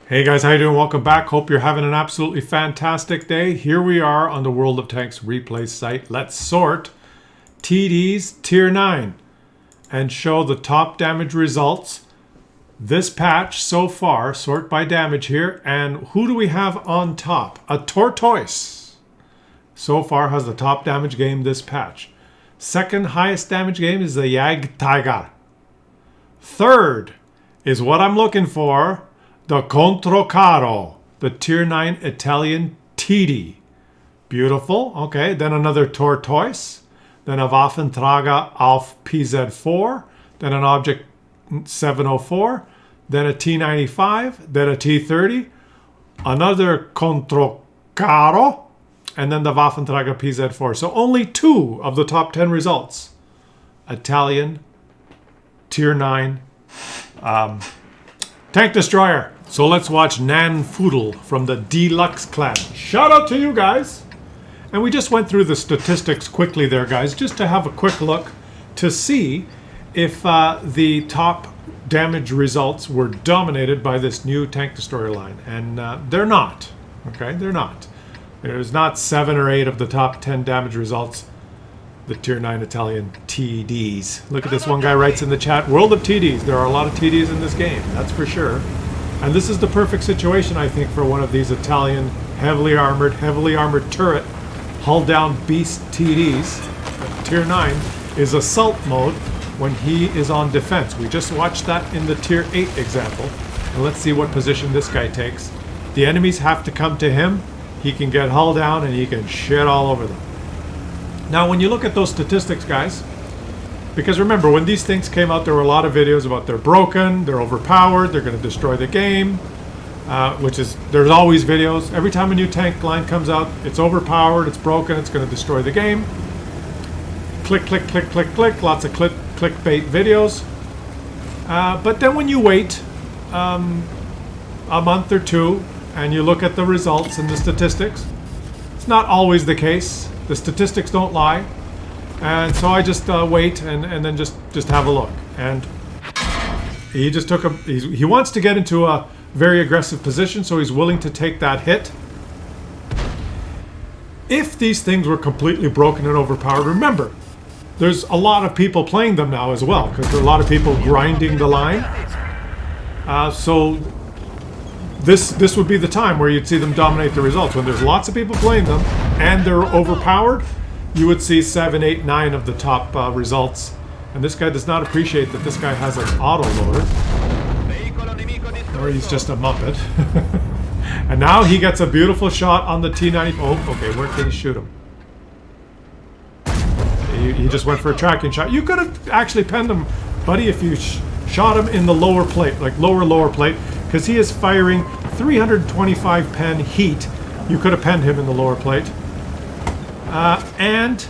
Hey guys, how you doing? Welcome back. Hope you're having an absolutely fantastic day. Here we are on the World of Tanks replay site. Let's sort TD's Tier 9 and show the top damage results this patch so far. Sort by damage here. And who do we have on top? A Tortoise so far has the top damage game this patch. Second highest damage game is the Tiger. Third is what I'm looking for. The Controcarro, the Tier 9 Italian TD. Beautiful. Okay, then another Tortoise. Then a Waffentrager auf PZ4. Then an Object 704. Then a T95. Then a T30. Another Controcarro. And then the Waffentrager PZ4. So only 2 of the top 10 results. Italian Tier 9 Tank Destroyer. So let's watch Nan Foodle from the Deluxe clan. Shout out to you guys. And we just went through the statistics quickly there, guys, just to have a quick look to see if the top damage results were dominated by this new Tank Destroyer line. And they're not. Okay, they're not. There's not 7 or 8 of the top 10 damage results. The Tier 9 Italian TDs. Look at this, one guy writes in the chat, World of TDs. There are a lot of TDs in this game, that's for sure. And this is the perfect situation, I think, for one of these Italian heavily armored turret, hull-down beast TDs. Tier 9 is assault mode when he is on defense. We just watched that in the Tier 8 example. And let's see what position this guy takes. The enemies have to come to him. He can get hull down and he can shit all over them. Now, when you look at those statistics, guys, because remember, when these things came out, there were a lot of videos about they're broken, they're overpowered, they're going to destroy the game, there's always videos. Every time a new tank line comes out, it's overpowered, it's broken, it's going to destroy the game. Click, click, click, click, click, lots of clickbait videos. But then when you wait a month or two and you look at the results and the statistics, it's not always the case. The statistics don't lie. And so I just wait and then just have a look. And he just took he wants to get into a very aggressive position, so he's willing to take that hit. If these things were completely broken and overpowered, remember, there's a lot of people playing them now as well, because there are a lot of people grinding the line. So this would be the time where you'd see them dominate the results. When there's lots of people playing them and they're overpowered, you would see 7, 8, 9 of the top results. And this guy does not appreciate that this guy has an auto loader. Or he's just a muppet. And now he gets a beautiful shot on the T90. Oh, okay, where can he shoot him? He just went for a tracking shot. You could have actually penned him, buddy, if you shot him in the lower plate, like lower plate, because he is firing 325 pen heat. You could have penned him in the lower plate. And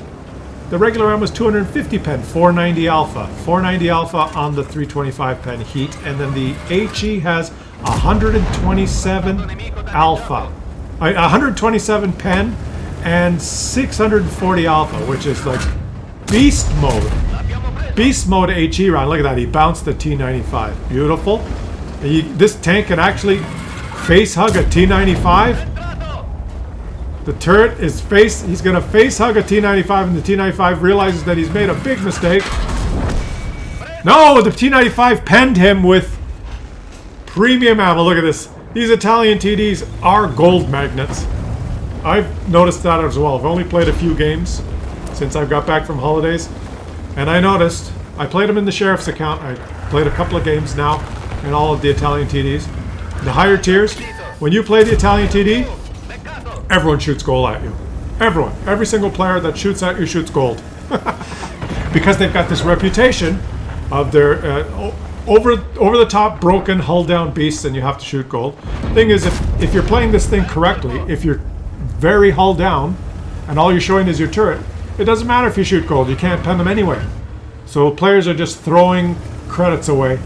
the regular round was 250 pen, 490 alpha. 490 alpha on the 325 pen heat. And then the HE has 127 alpha. 127 pen and 640 alpha, which is like beast mode. Beast mode HE round. Look at that. He bounced the T95. Beautiful. This tank can actually face hug a T95. The turret is he's going to face hug a T95, and the T95 realizes that he's made a big mistake. No, the T95 penned him with premium ammo. Look at this. These Italian TDs are gold magnets. I've noticed that as well. I've only played a few games since I've got back from holidays. And I noticed, I played them in the Sheriff's account. I played a couple of games now in all of the Italian TDs. The higher tiers, when you play the Italian TD, everyone shoots gold at you. Everyone. Every single player that shoots at you shoots gold. Because they've got this reputation of their over-the-top, broken, hull-down beasts, and you have to shoot gold. Thing is, if you're playing this thing correctly, if you're very hull-down, and all you're showing is your turret, it doesn't matter if you shoot gold. You can't pen them anyway. So players are just throwing credits away,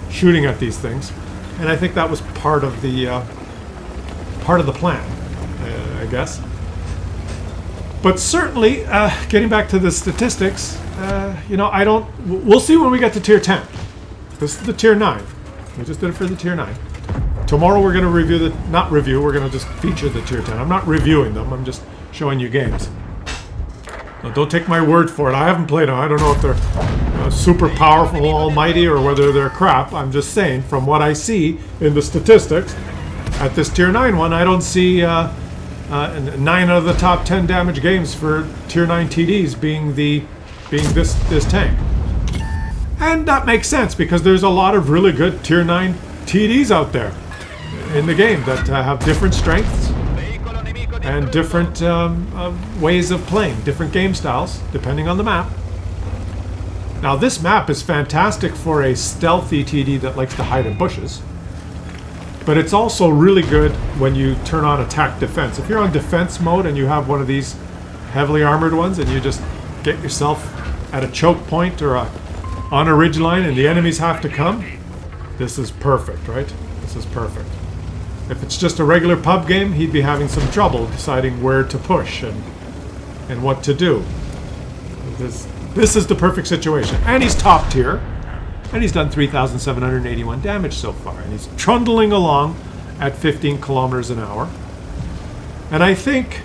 shooting at these things. And I think that was part of the plan. I guess. But certainly, getting back to the statistics, we'll see when we get to Tier 10. This is the Tier 9. We just did it for the Tier 9. Tomorrow we're going to review the, not review, we're going to just feature the tier 10. I'm not reviewing them, I'm just showing you games. Now, don't take my word for it. I haven't played them. I don't know if they're super powerful, almighty, or whether they're crap. I'm just saying, from what I see in the statistics, at this tier 9 one, I don't see 9 out of the top 10 damage games for tier 9 TDs being this tank. And that makes sense because there's a lot of really good tier 9 TDs out there in the game that have different strengths and different ways of playing, different game styles, depending on the map. Now this map is fantastic for a stealthy TD that likes to hide in bushes. But it's also really good when you turn on attack defense. If you're on defense mode and you have one of these heavily armored ones and you just get yourself at a choke point or on a ridge line and the enemies have to come, this is perfect, right? This is perfect. If it's just a regular pub game, he'd be having some trouble deciding where to push and what to do. This is the perfect situation. And he's top tier. And he's done 3,781 damage so far. And he's trundling along at 15 kilometers an hour. And I think,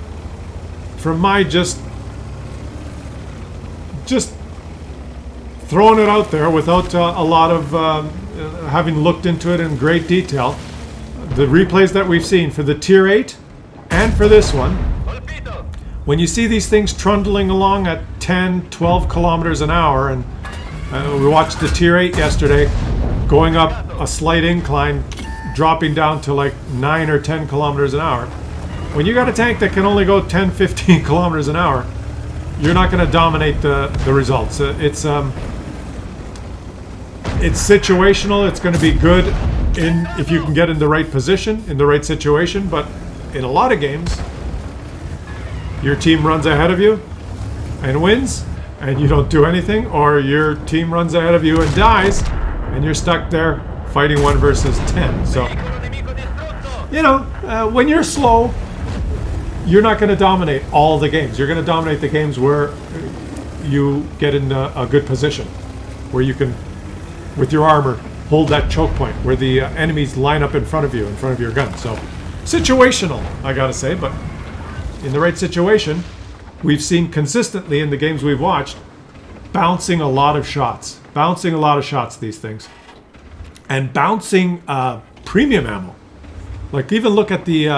from my just throwing it out there without a lot of having looked into it in great detail, the replays that we've seen for the tier 8 and for this one, when you see these things trundling along at 10, 12 kilometers an hour, and we watched the tier 8 yesterday going up a slight incline, dropping down to like 9 or 10 kilometers an hour. When you got a tank that can only go 10, 15 kilometers an hour, you're not going to dominate the results. It's situational. It's going to be good if you can get in the right position, in the right situation, but in a lot of games, your team runs ahead of you and wins, and you don't do anything, or your team runs ahead of you and dies, and you're stuck there fighting 1 versus 10. So, you know, when you're slow, you're not going to dominate all the games. You're going to dominate the games where you get in a good position, where you can, with your armor, hold that choke point, where the enemies line up in front of you, in front of your gun. So, situational, I gotta say, but in the right situation, we've seen consistently in the games we've watched, bouncing a lot of shots. Bouncing a lot of shots, these things. And bouncing premium ammo. Like, even look at the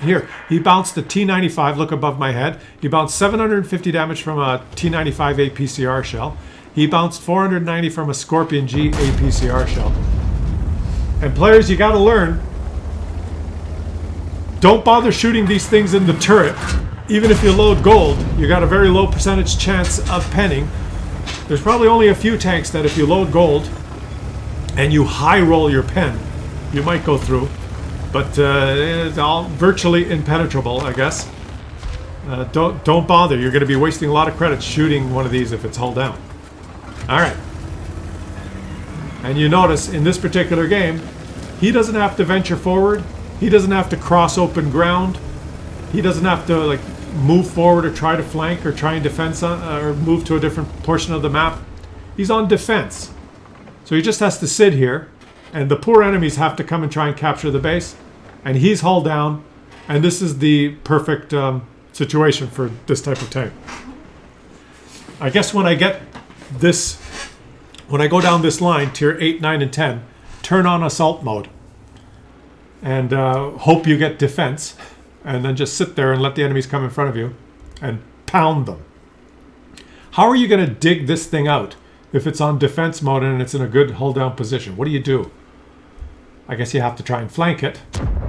here, he bounced the T95, look above my head. He bounced 750 damage from a T95 APCR shell. He bounced 490 from a Scorpion G APCR shell. And players, you gotta learn, don't bother shooting these things in the turret. Even if you load gold, you got a very low percentage chance of penning. There's probably only a few tanks that if you load gold and you high roll your pen, you might go through. But it's all virtually impenetrable, I guess. Don't bother. You're going to be wasting a lot of credits shooting one of these if it's hull down. Alright. And you notice in this particular game, he doesn't have to venture forward. He doesn't have to cross open ground. He doesn't have to like move forward or try to flank or try and defense or move to a different portion of the map. He's on defense. So he just has to sit here, and the poor enemies have to come and try and capture the base. And he's hull down, and this is the perfect situation for this type of tank. I guess when I get this, when I go down this line, tier 8, 9, and 10, turn on assault mode. And hope you get defense. And then just sit there and let the enemies come in front of you and pound them. How are you going to dig this thing out if it's on defense mode and it's in a good hull down position? What do you do? I guess you have to try and flank it,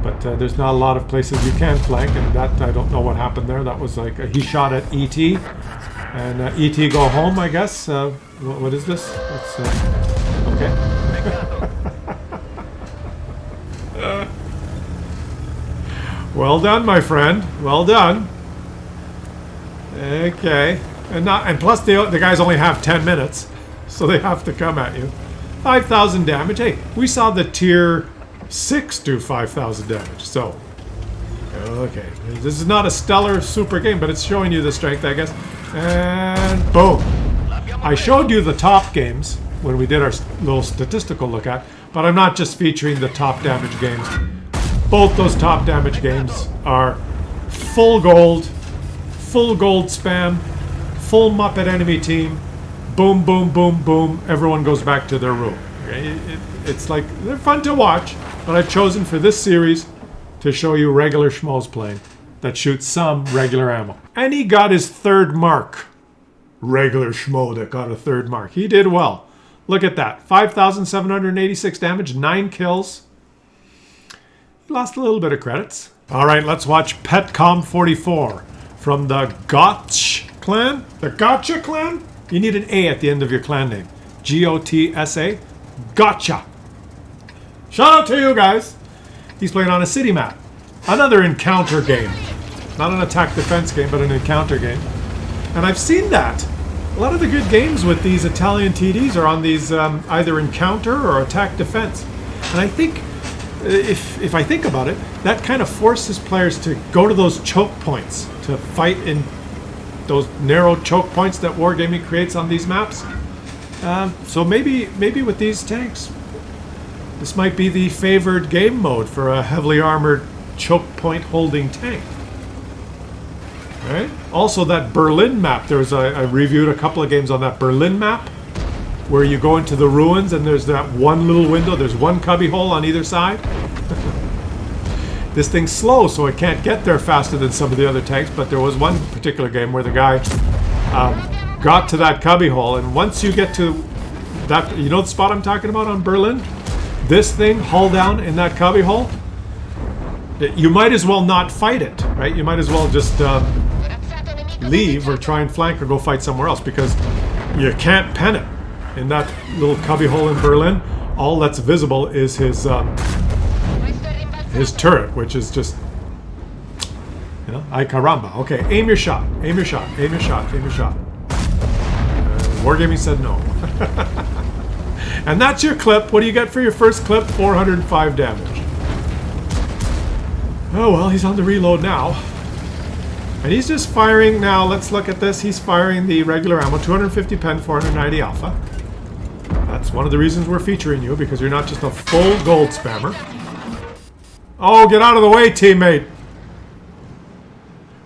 but there's not a lot of places you can flank, and that, I don't know what happened there. That was like, he shot at ET, and ET go home, I guess. What is this? It's, okay. Well done, my friend. Well done. Okay. And plus the guys only have 10 minutes, so they have to come at you. 5,000 damage. Hey, we saw the tier 6 do 5,000 damage. So, okay. This is not a stellar super game, but it's showing you the strength, I guess. And boom. I showed you the top games when we did our little statistical look at, but But I'm not just featuring the top damage games. Both those top damage games are full gold spam, full Muppet enemy team, boom, boom, boom, boom, everyone goes back to their room. Okay? It's like, they're fun to watch, but I've chosen for this series to show you regular schmoes playing that shoot some regular ammo. And he got his third mark. Regular schmo that got a third mark. He did well. Look at that. 5,786 damage, 9 kills. He lost a little bit of credits. All right, let's watch Petcom 44 from the Gotch clan. The Gotcha clan? You need an A at the end of your clan name. G-O-T-S-A. Gotcha. Shout out to you guys. He's playing on a city map. Another encounter game. Not an attack defense game, but an encounter game. And I've seen that. A lot of the good games with these Italian TDs are on these either encounter or attack defense. And I think, if I think about it, that kind of forces players to go to those choke points, to fight in those narrow choke points that Wargaming creates on these maps. So maybe with these tanks, this might be the favored game mode for a heavily armored choke point holding tank. Right? Also, that Berlin map, I reviewed a couple of games on that Berlin map where you go into the ruins and there's that one little window, there's one cubby hole on either side. This thing's slow, so it can't get there faster than some of the other tanks, but there was one particular game where the guy got to that cubby hole, and once you get to that, you know the spot I'm talking about on Berlin? This thing, hull down in that cubby hole, you might as well not fight it, right? You might as well just leave or try and flank or go fight somewhere else, because you can't pen it in that little cubby hole in Berlin. All that's visible is his turret, which is just, you know, ay caramba. Okay, aim your shot, aim your shot, aim your shot, aim your shot. Wargaming said no. And that's your clip. What do you get for your first clip? 405 damage. Oh well, he's on the reload now. And he's just firing now. Let's look at this. He's firing the regular ammo, 250 pen, 490 alpha. That's one of the reasons we're featuring you, because you're not just a full gold spammer. Oh, get out of the way, teammate.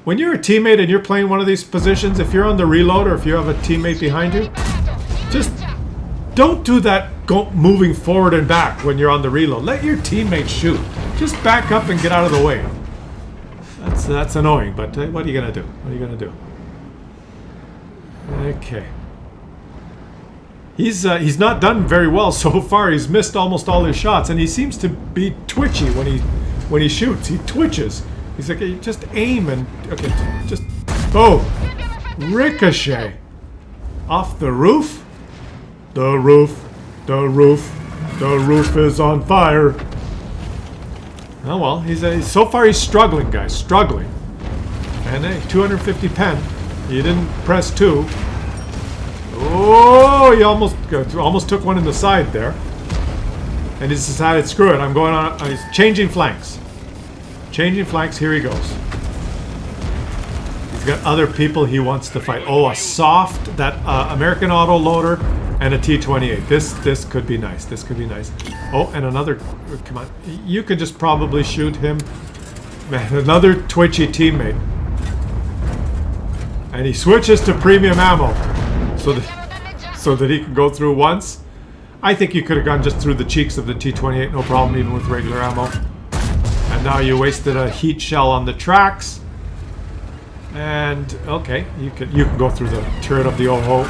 When you're a teammate and you're playing one of these positions, if you're on the reload or if you have a teammate behind you, just don't do that moving forward and back when you're on the reload. Let your teammate shoot. Just back up and get out of the way. That's annoying, but what are you gonna do? What are you gonna do? Okay. He's not done very well so far. He's missed almost all his shots, and he seems to be twitchy when he shoots. He twitches. He's like, hey, just aim and okay, just boom, ricochet off the roof. The roof is on fire. Oh well, he's so far he's struggling, guys, struggling. And hey, 250 pen. You didn't press 2. Oh, he almost took one in the side there. And he's decided, screw it, I'm going on. He's changing flanks. Changing flanks, here he goes. He's got other people he wants to fight. Oh, a soft, that American auto loader and a T-28. This could be nice. This could be nice. Oh, and another, come on. You could just probably shoot him. Man, another twitchy teammate. And he switches to premium ammo so that he can go through once. I think you could have gone just through the cheeks of the T-28, no problem, even with regular ammo. And now you wasted a heat shell on the tracks. And okay, you can go through the turret of the OHO.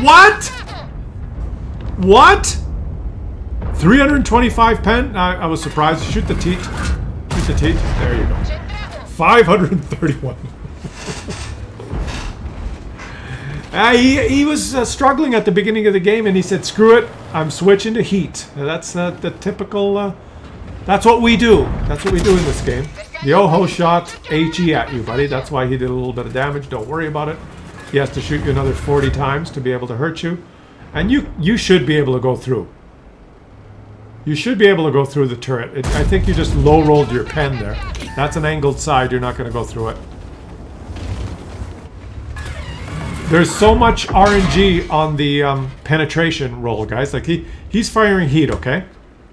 What? What? 325 pen? I was surprised. Shoot the teat. Shoot the teat. There you go. 531. He was struggling at the beginning of the game, and he said, screw it, I'm switching to heat. That's the typical, that's what we do. That's what we do in this game. The OHO shot HE at you, buddy. That's why he did a little bit of damage. Don't worry about it. He has to shoot you another 40 times to be able to hurt you. And you should be able to go through. You should be able to go through the turret. I think you just low-rolled your pen there. That's an angled side. You're not going to go through it. There's so much RNG on the penetration roll, guys. Like he's firing heat, okay?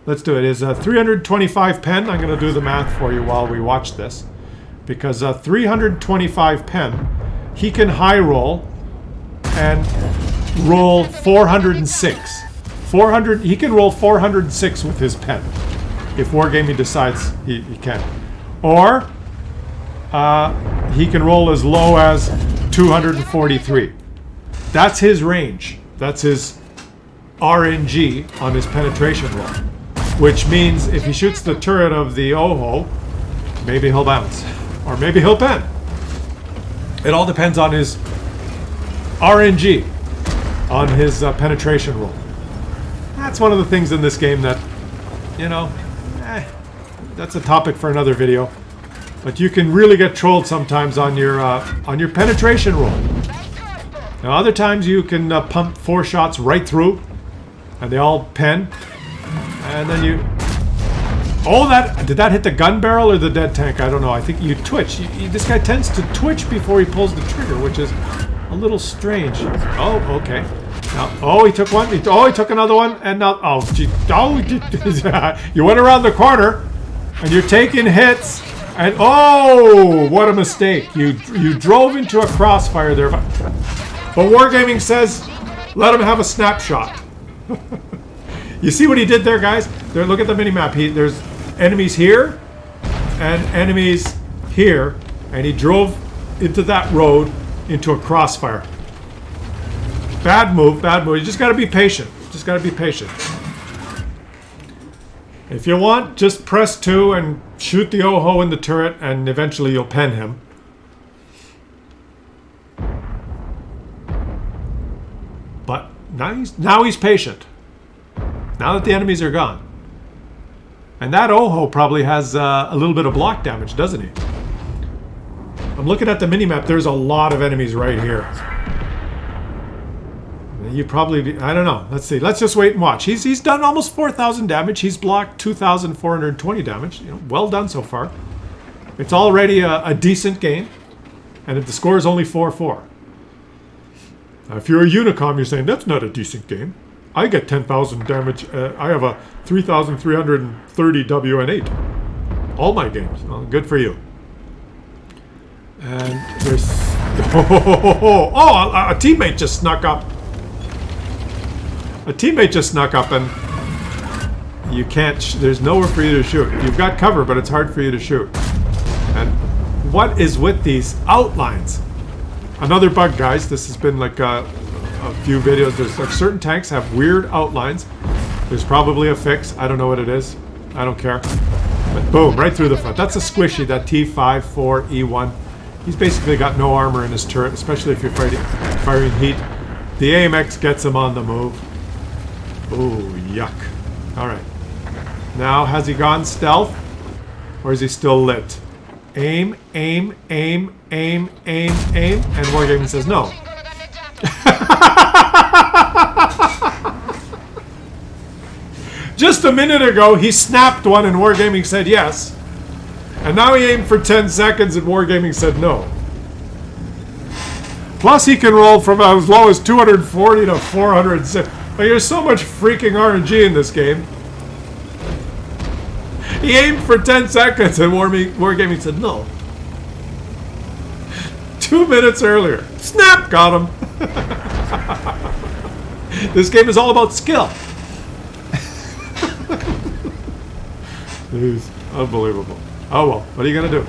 Let's do it. Is 325 pen. I'm going to do the math for you while we watch this. Because 325 pen, he can high roll and roll 406. 400. He can roll 406 with his pen if Wargaming decides he can. Or he can roll as low as 243. That's his range. That's his RNG on his penetration roll. Which means if he shoots the turret of the Oho, maybe he'll bounce. Or maybe he'll pen. It all depends on his RNG, on his penetration roll. That's one of the things in this game that, you know, that's a topic for another video. But you can really get trolled sometimes on your penetration roll. Now other times you can pump 4 shots right through, and they all pen, and then you. Oh, did that hit the gun barrel or the dead tank? I don't know. I think you twitch. This guy tends to twitch before he pulls the trigger, which is a little strange. Oh, okay. Now, he took one. He took another one, and now, you went around the corner, and you're taking hits, and oh, what a mistake! You drove into a crossfire there, but Wargaming says let him have a snapshot. You see what he did there, guys? There, look at the minimap. There's enemies here and enemies here, and he drove into that road into a crossfire. Bad move, bad move. You just got to be patient. Just got to be patient. If you want, just press 2 and shoot the Oho in the turret, and eventually you'll pen him. But now he's patient. Now that the enemies are gone. And that Oho probably has a little bit of block damage, doesn't he? I'm looking at the minimap. There's a lot of enemies right here. You probably... I don't know. Let's see. Let's just wait and watch. He's done almost 4,000 damage. He's blocked 2,420 damage. You know, well done so far. It's already a decent game. And if the score is only 4-4. Now, if you're a Unicom, you're saying, that's not a decent game. I get 10,000 damage. I have a 3,330 WN8. All my games. Well, good for you. And there's... Oh, a teammate just snuck up. A teammate just snuck up, and you can't... there's nowhere for you to shoot. You've got cover, but it's hard for you to shoot. And what is with these outlines? Another bug, guys. This has been like a few videos. There's like certain tanks have weird outlines. There's probably a fix. I don't know what it is. I don't care. But boom, right through the front. That's a squishy, that T54E1. He's basically got no armor in his turret, especially if you're firing heat. The AMX gets him on the move. Ooh, yuck. Alright. Now, has he gone stealth? Or is he still lit? Aim, aim, aim, aim, aim, aim. And Wargaming says no. Just a minute ago, he snapped one and Wargaming said yes. And now he aimed for 10 seconds and Wargaming said no. Plus he can roll from as low as 240 to 406. But there's so much freaking RNG in this game. He aimed for 10 seconds and Wargaming said no. 2 minutes earlier. Snap! Got him. This game is all about skill. It's unbelievable. Oh well, what are you gonna do?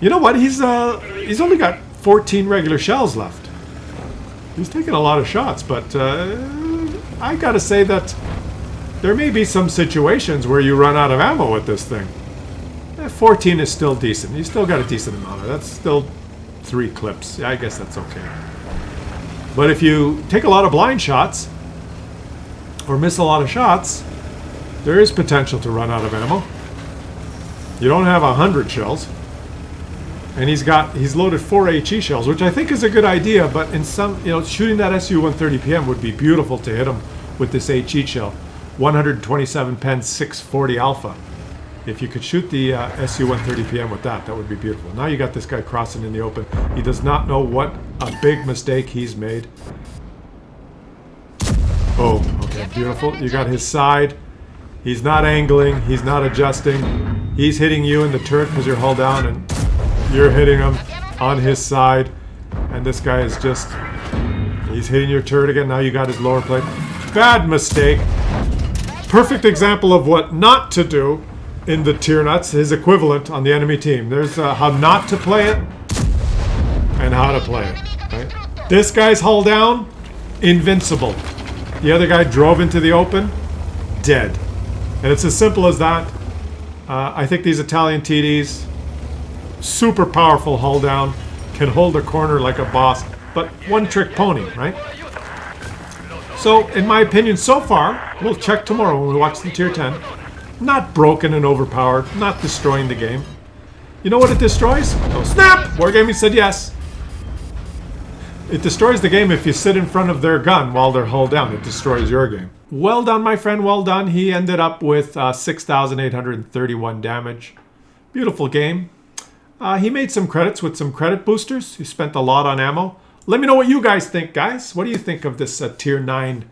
You know what? He's only got 14 regular shells left. He's taking a lot of shots, but I gotta say that there may be some situations where you run out of ammo with this thing. 14 is still decent. You still got a decent amount of it. That's still 3 clips. Yeah, I guess that's okay. But if you take a lot of blind shots or miss a lot of shots, there is potential to run out of ammo. You don't have 100 shells. And he's loaded 4 HE shells, which I think is a good idea, but in some, shooting that SU-130PM would be beautiful to hit him with this HE shell. 127 pen 640 alpha. If you could shoot the SU-130PM with that, that would be beautiful. Now you got this guy crossing in the open. He does not know what a big mistake he's made. Oh, okay, beautiful. You got his side. He's not angling. He's not adjusting. He's hitting you in the turret because you're hull down, and you're hitting him on his side. And this guy is just... He's hitting your turret again. Now you got his lower plate. Bad mistake. Perfect example of what not to do in the tier nuts, his equivalent on the enemy team. There's how not to play it and how to play it. Right? This guy's hull down, invincible. The other guy drove into the open, dead. And it's as simple as that. I think these Italian TDs, super powerful hull down, can hold a corner like a boss, but one-trick pony, right? So, in my opinion, so far, we'll check tomorrow when we watch the tier 10. Not broken and overpowered, not destroying the game. You know what it destroys? Oh, snap! Wargaming said yes. It destroys the game if you sit in front of their gun while they're hull down. It destroys your game. Well done, my friend, well done. He ended up with 6,831 damage. Beautiful game. He made some credits with some credit boosters. He spent a lot on ammo. Let me know what you guys think, guys. What do you think of this tier 9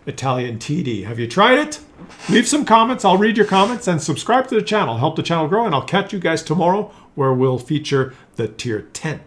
Italian TD? Have you tried it? Leave some comments. I'll read your comments, and subscribe to the channel. Help the channel grow, and I'll catch you guys tomorrow where we'll feature the tier 10.